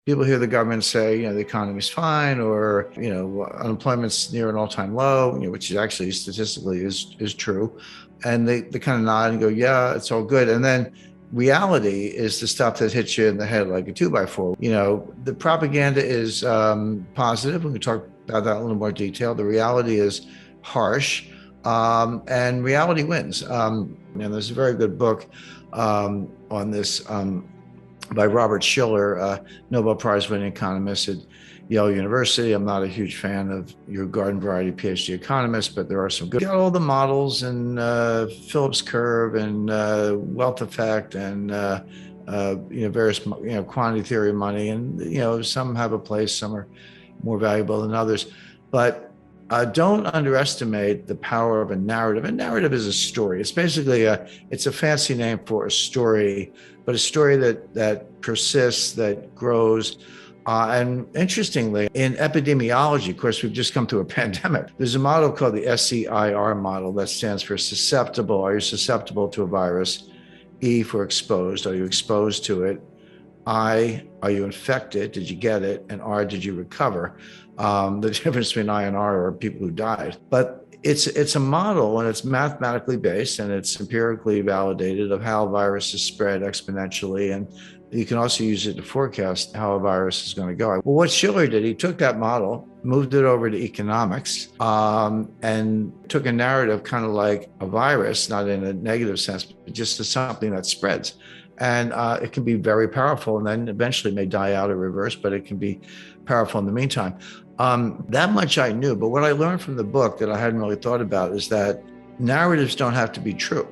People hear the government say, the economy's fine, or, unemployment's near an all-time low, which is actually statistically is true. And they kind of nod and go, yeah, it's all good. And then reality is the stuff that hits you in the head like a 2x4. The propaganda is positive. We can talk about that in a little more detail. The reality is harsh, and reality wins. And there's a very good book on this by Robert Shiller, Nobel Prize winning economist at Yale University. I'm not a huge fan of your garden variety PhD economists, but there are some good. Got all the models and Phillips curve and wealth effect and various quantity theory of money, and some have a place, some are more valuable than others, but don't underestimate the power of a narrative. A narrative is a story. It's basically it's a fancy name for a story, but a story that persists, that grows. And interestingly, in epidemiology, of course, we've just come through a pandemic. There's a model called the SEIR model that stands for susceptible. Are you susceptible to a virus? E for exposed. Are you exposed to it? I, are you infected? Did you get it? And R, did you recover? The difference between I and R are people who died. But it's a model, and it's mathematically based, and it's empirically validated of how viruses spread exponentially. And you can also use it to forecast how a virus is going to go. Well, what Shiller did, he took that model, moved it over to economics, and took a narrative kind of like a virus, not in a negative sense, but just as something that spreads. And it can be very powerful, and then eventually may die out or reverse, but it can be powerful in the meantime. That much I knew, but what I learned from the book that I hadn't really thought about is that narratives don't have to be true.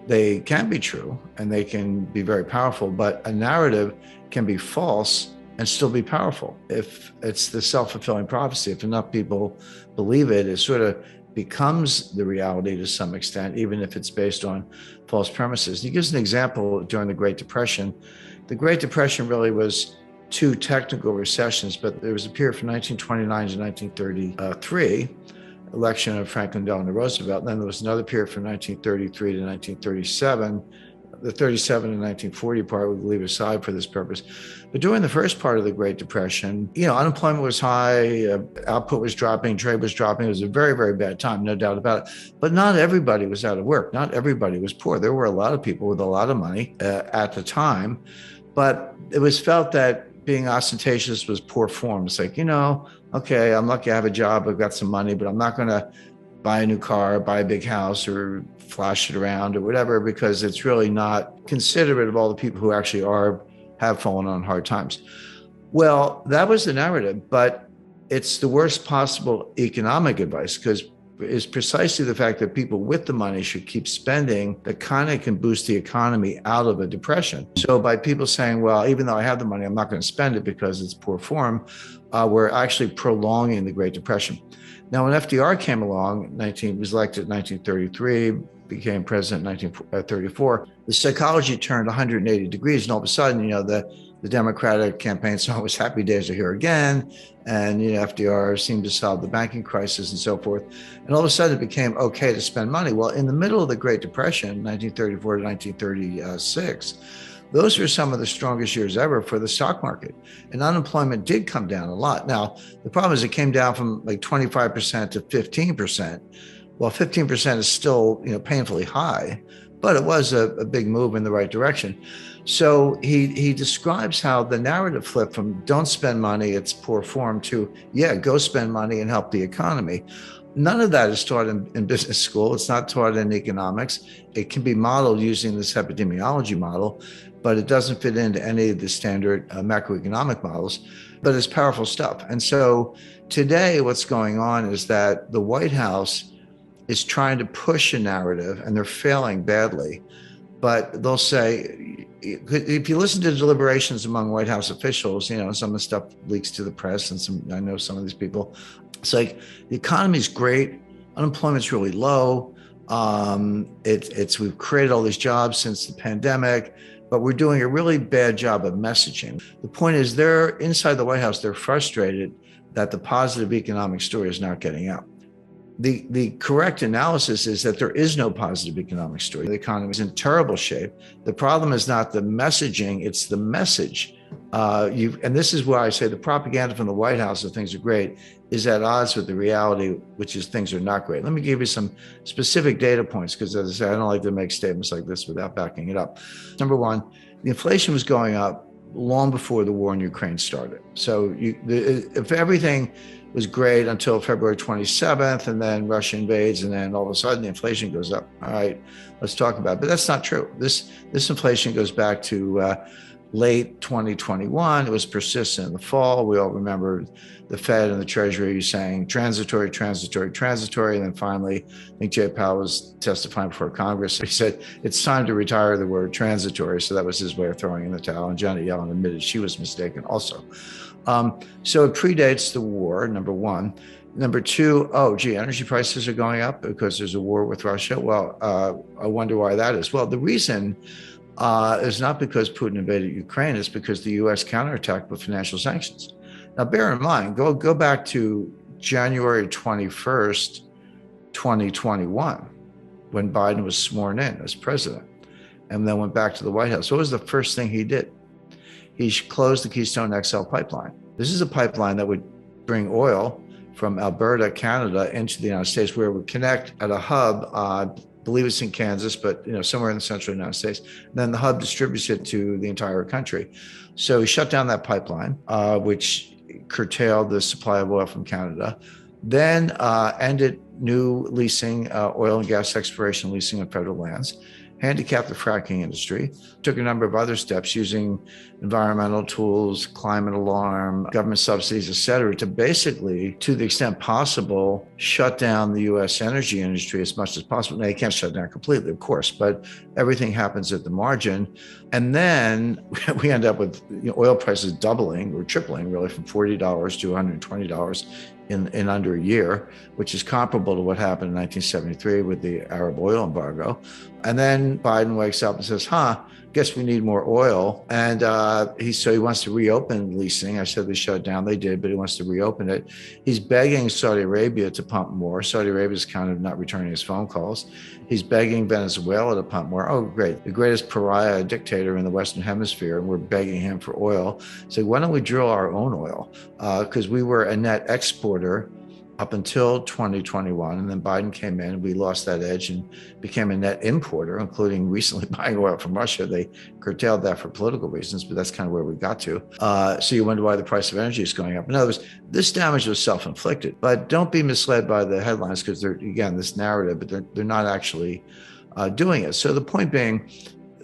They can be true and they can be very powerful, but a narrative can be false and still be powerful. If it's the self-fulfilling prophecy, if enough people believe it, it sort of becomes the reality to some extent, even if it's based on false premises. He gives an example during the Great Depression. The Great Depression really was two technical recessions, but there was a period from 1929 to 1933, election of Franklin Delano Roosevelt. And then there was another period from 1933 to 1937. The 37 and 1940 part we leave aside for this purpose. But during the first part of the Great Depression, unemployment was high, output was dropping, trade was dropping. It was a very, very bad time, no doubt about it. But not everybody was out of work. Not everybody was poor. There were a lot of people with a lot of money at the time, but it was felt that being ostentatious was poor form. It's like, okay, I'm lucky I have a job, I've got some money, but I'm not going to buy a new car, buy a big house, or flash it around or whatever, because it's really not considerate of all the people who actually have fallen on hard times. Well, that was the narrative, but it's the worst possible economic advice, because it's precisely the fact that people with the money should keep spending that kind of can boost the economy out of a depression. So by people saying, well, even though I have the money, I'm not going to spend it because it's poor form, we're actually prolonging the Great Depression. Now, when FDR came along, was elected in 1933, became president in 1934, the psychology turned 180 degrees, and all of a sudden, the Democratic campaign song was "Happy Days Are Here Again," and FDR seemed to solve the banking crisis and so forth. And all of a sudden, it became okay to spend money. Well, in the middle of the Great Depression, 1934 to 1936, those were some of the strongest years ever for the stock market. And unemployment did come down a lot. Now, the problem is it came down from like 25% to 15%. Well, 15% is still, painfully high, but it was a big move in the right direction. So he describes how the narrative flipped from don't spend money, it's poor form, to, go spend money and help the economy. None of that is taught in business school. It's not taught in economics. It can be modeled using this epidemiology model, but it doesn't fit into any of the standard macroeconomic models, but it's powerful stuff. And so today what's going on is that the White House is trying to push a narrative, and they're failing badly. But they'll say, if you listen to the deliberations among White House officials, some of the stuff leaks to the press, and I know some of these people, it's like, the economy's great, unemployment's really low, we've created all these jobs since the pandemic, but we're doing a really bad job of messaging. The point is, they're inside the White House, they're frustrated that the positive economic story is not getting out. The correct analysis is that there is no positive economic story. The economy is in terrible shape. The problem is not the messaging, it's the message And this is why I say the propaganda from the White House that things are great is at odds with the reality, which is things are not great. Let me give you some specific data points, because as I say, I don't like to make statements like this without backing it up. Number one, the inflation was going up long before the war in Ukraine started. So if everything was great until February 27th, and then Russia invades, and then all of a sudden the inflation goes up. All right, let's talk about it. But that's not true. This inflation goes back to late 2021. It was persistent in the fall. We all remember the Fed and the Treasury saying transitory, transitory, transitory. And then finally, I think Jay Powell was testifying before Congress. He said, it's time to retire the word transitory. So that was his way of throwing in the towel. And Janet Yellen admitted she was mistaken also. So it predates the war, number one. Number two, energy prices are going up because there's a war with Russia. Well, I wonder why that is. Well, the reason is not because Putin invaded Ukraine, it's because the U.S. counterattacked with financial sanctions. Now, bear in mind, go back to January 21st, 2021, when Biden was sworn in as president, and then went back to the White House. What was the first thing he did? He closed the Keystone XL pipeline. This is a pipeline that would bring oil from Alberta, Canada, into the United States, where it would connect at a hub. I believe it's in Kansas, but somewhere in the central United States. And then the hub distributes it to the entire country. So he shut down that pipeline, which curtailed the supply of oil from Canada. Then ended new leasing, oil and gas exploration leasing on federal lands, handicapped the fracking industry, took a number of other steps using environmental tools, climate alarm, government subsidies, et cetera, to basically, to the extent possible, shut down the U.S. energy industry as much as possible. Now, you can't shut down completely, of course, but everything happens at the margin. And then we end up with oil prices doubling or tripling, really, from $40 to $120 in under a year, which is comparable to what happened in 1973 with the Arab oil embargo. And then Biden wakes up and says, guess we need more oil. And he wants to reopen leasing. I said they shut it down. They did, but he wants to reopen it. He's begging Saudi Arabia to pump more. Saudi Arabia is kind of not returning his phone calls. He's begging Venezuela to pump more. Oh, great. The greatest pariah dictator in the Western Hemisphere, and we're begging him for oil. So why don't we drill our own oil? Because we were a net exporter up until 2021. And then Biden came in and we lost that edge and became a net importer, including recently buying oil from Russia. They curtailed that for political reasons, but that's kind of where we got to. So you wonder why the price of energy is going up. In other words, this damage was self-inflicted, but don't be misled by the headlines, because they're, again, this narrative, but they're not actually doing it. So the point being,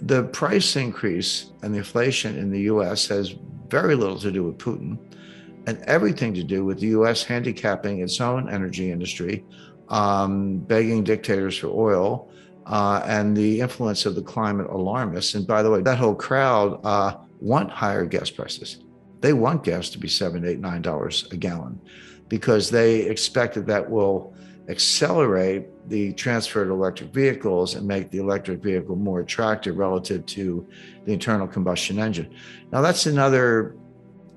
the price increase and the inflation in the US has very little to do with Putin, and everything to do with the U.S. handicapping its own energy industry, begging dictators for oil, and the influence of the climate alarmists. And by the way, that whole crowd want higher gas prices. They want gas to be $7, $8, $9 a gallon, because they expect that will accelerate the transfer to electric vehicles and make the electric vehicle more attractive relative to the internal combustion engine. Now, that's another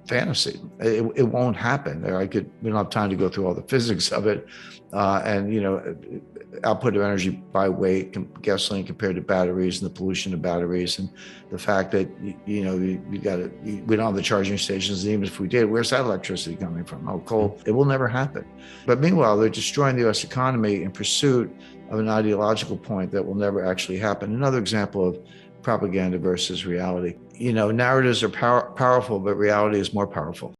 fantasy. It won't happen. We don't have time to go through all the physics of it. Output of energy by weight, gasoline compared to batteries, and the pollution of batteries, and the fact that we don't have the charging stations. And even if we did, where's that electricity coming from? Oh, coal. It will never happen. But meanwhile, they're destroying the U.S. economy in pursuit of an ideological point that will never actually happen. Another example of propaganda versus reality. Narratives are powerful, but reality is more powerful.